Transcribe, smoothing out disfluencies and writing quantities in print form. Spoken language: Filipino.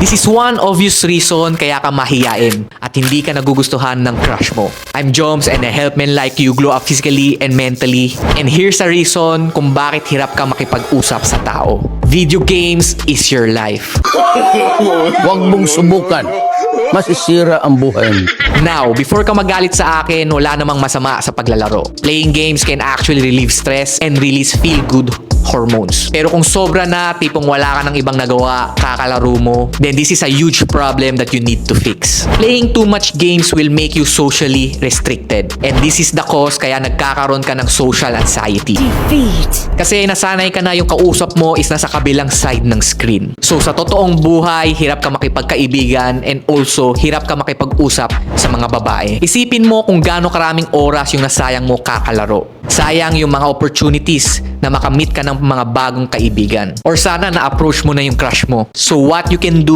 This is one obvious reason kaya ka mahiyain at hindi ka nagugustuhan ng crush mo. I'm Joms and I help men like you glow up physically and mentally. And here's a reason kung bakit hirap ka makipag-usap sa tao. Video games is your life. Huwag mong subukan. Masisira ang buhay mo. Now, before ka magalit sa akin, wala namang masama sa paglalaro. Playing games can actually relieve stress and release feel-good hormones. Pero kung sobra na, tipong wala ka ng ibang nagawa, kakalaro mo, then this is a huge problem that you need to fix. Playing too much games will make you socially restricted. And this is the cause kaya nagkakaroon ka ng social anxiety. Kasi nasanay ka na yung kausap mo is nasa kabilang side ng screen. So sa totoong buhay, hirap ka makipagkaibigan and also hirap ka makipag-usap sa mga babae. Isipin mo kung gaano karaming oras yung nasayang mo kakalaro. Sayang yung mga opportunities na makamit ka ng mga bagong kaibigan. Or sana na-approach mo na yung crush mo. So what you can do